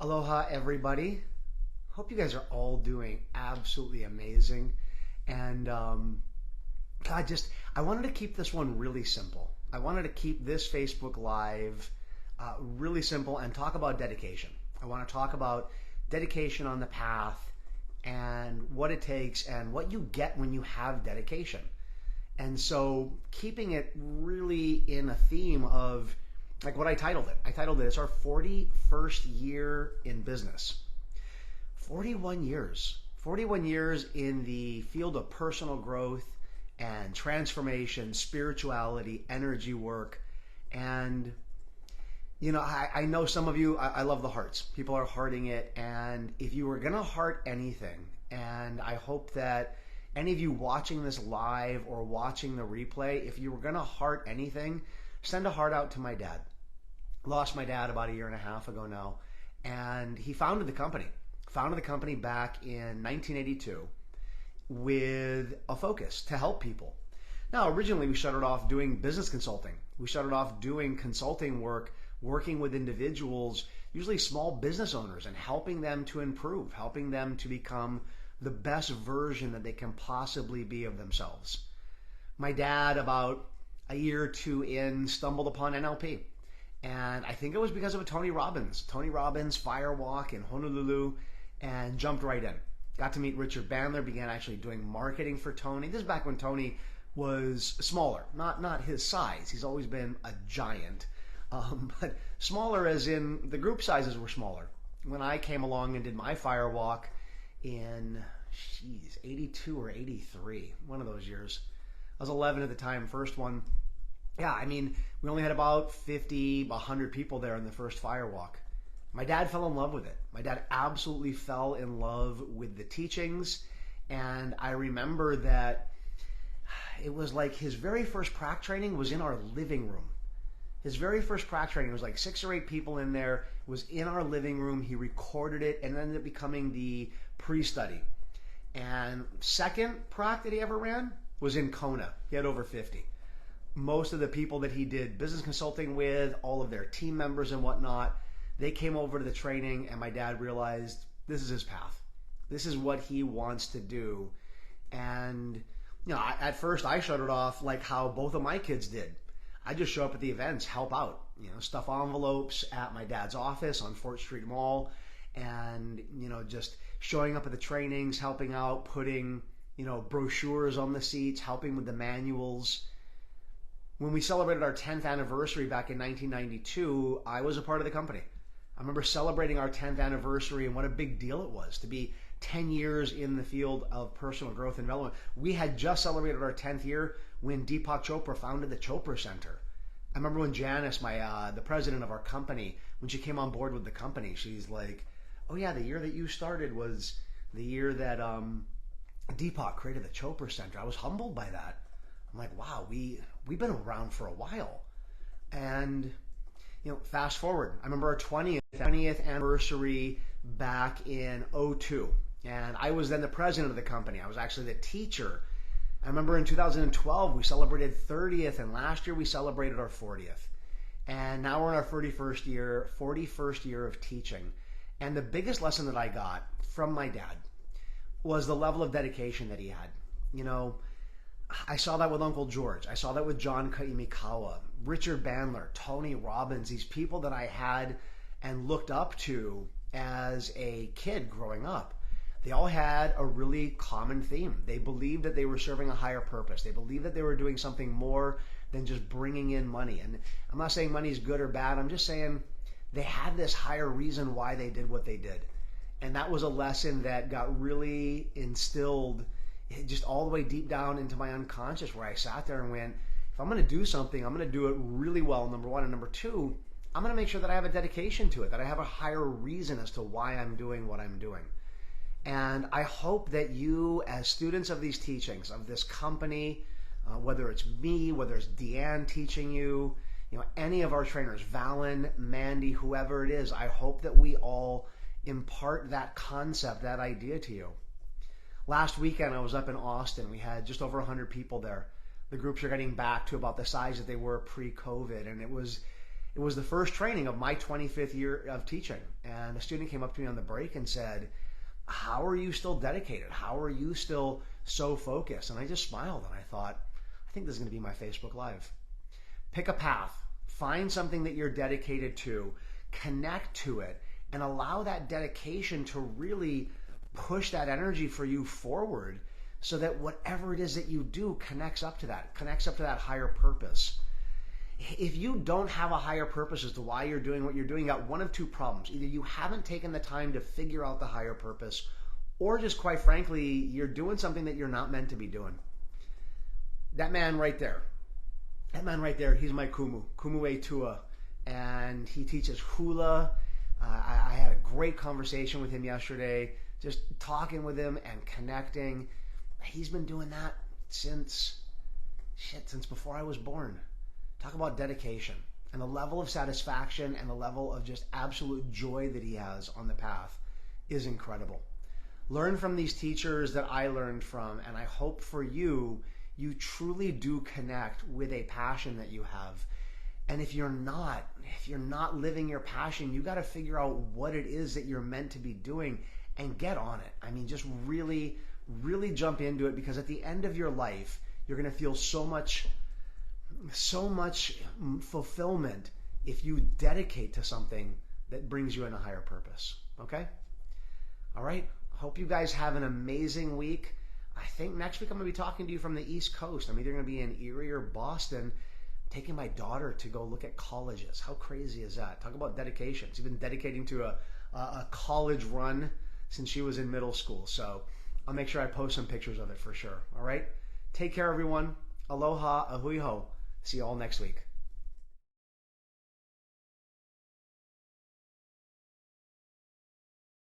Aloha, everybody. Hope you guys are all doing absolutely amazing. And I wanted to keep this one really simple. I wanted to keep this Facebook Live really simple and talk about dedication. I want to talk about dedication on the path and what it takes and what you get when you have dedication. And so keeping it really in a theme of like what I titled it. I titled it, it's our 41st year in business. 41 years. 41 years in the field of personal growth and transformation, spirituality, energy work. And, I know some of you, I love the hearts. People are hearting it. And if you were going to heart anything, and I hope that any of you watching this live or watching the replay, if you were going to heart anything, send a heart out to my dad. Lost my dad about a year and a half ago now, and he founded the company. Founded the company back in 1982 with a focus to help people. Now, originally we started off doing business consulting. We started off doing consulting work, working with individuals, usually small business owners, and helping them to improve, helping them to become the best version that they can possibly be of themselves. My dad, about a year or two in, stumbled upon NLP. And I think it was because of a Tony Robbins fire walk in Honolulu, and jumped right in. Got to meet Richard Bandler, began actually doing marketing for Tony. This is back when Tony was smaller, not his size. He's always been a giant, but smaller as in the group sizes were smaller. When I came along and did my fire walk in, 82 or 83, one of those years. I was 11 at the time, first one. Yeah, we only had about 50, 100 people there in the first fire walk. My dad fell in love with it. My dad absolutely fell in love with the teachings. And I remember that it was like his very first prac training was in our living room. His very first prac training was like 6 or 8 people in there, was in our living room. He recorded it and ended up becoming the pre-study. And second prac that he ever ran was in Kona. He had over 50. Most of the people that he did business consulting with, all of their team members and whatnot, they came over to the training, and my dad realized this is his path. This is what he wants to do. And, at first I shut it off like how both of my kids did. I just show up at the events, help out, stuff envelopes at my dad's office on Fort Street Mall, and, just showing up at the trainings, helping out, putting, brochures on the seats, helping with the manuals. When we celebrated our 10th anniversary back in 1992, I was a part of the company. I remember celebrating our 10th anniversary and what a big deal it was to be 10 years in the field of personal growth and development. We had just celebrated our 10th year when Deepak Chopra founded the Chopra Center. I remember when Janice, the president of our company, when she came on board with the company, she's like, oh yeah, the year that you started was the year that Deepak created the Chopra Center. I was humbled by that. I'm like, wow, we've been around for a while. And, fast forward. I remember our 20th anniversary back in '02. And I was then the president of the company. I was actually the teacher. I remember in 2012, we celebrated 30th, and last year we celebrated our 40th. And now we're in our 41st year of teaching. And the biggest lesson that I got from my dad was the level of dedication that he had. I saw that with Uncle George. I saw that with John Kaimikawa, Richard Bandler, Tony Robbins, these people that I had and looked up to as a kid growing up. They all had a really common theme. They believed that they were serving a higher purpose. They believed that they were doing something more than just bringing in money. And I'm not saying money is good or bad. I'm just saying they had this higher reason why they did what they did. And that was a lesson that got really instilled just all the way deep down into my unconscious, where I sat there and went, if I'm going to do something, I'm going to do it really well, number one. And number two, I'm going to make sure that I have a dedication to it, that I have a higher reason as to why I'm doing what I'm doing. And I hope that you, as students of these teachings, of this company, whether it's me, whether it's Deanne teaching you, any of our trainers, Valen, Mandy, whoever it is, I hope that we all impart that concept, that idea to you. Last weekend, I was up in Austin. We had just over 100 people there. The groups are getting back to about the size that they were pre-COVID, and it was It was the first training of my 25th year of teaching. And a student came up to me on the break and said, how are you still dedicated? How are you still so focused? And I just smiled and I thought, I think this is going to be my Facebook Live. Pick a path. Find something that you're dedicated to. Connect to it and allow that dedication to really push that energy for you forward so that whatever it is that you do connects up to that higher purpose. If you don't have a higher purpose as to why you're doing what you're doing, you got one of two problems. Either you haven't taken the time to figure out the higher purpose, or just quite frankly, you're doing something that you're not meant to be doing. That man right there, he's my Kumu Etua, and he teaches hula. I had a great conversation with him yesterday, just talking with him and connecting. He's been doing that since before I was born. Talk about dedication and the level of satisfaction and the level of just absolute joy that he has on the path is incredible. Learn from these teachers that I learned from, and I hope for you truly do connect with a passion that you have. And if you're not living your passion, you got to figure out what it is that you're meant to be doing and get on it. I mean, just really, really jump into it, because at the end of your life, you're going to feel so much fulfillment if you dedicate to something that brings you in a higher purpose. Okay? All right. Hope you guys have an amazing week. I think next week I'm going to be talking to you from the East Coast. I'm either going to be in Erie or Boston, taking my daughter to go look at colleges. How crazy is that? Talk about dedication. She's been dedicating to a college run since she was in middle school. So I'll make sure I post some pictures of it for sure. All right? Take care, everyone. Aloha, ahui ho. See you all next week.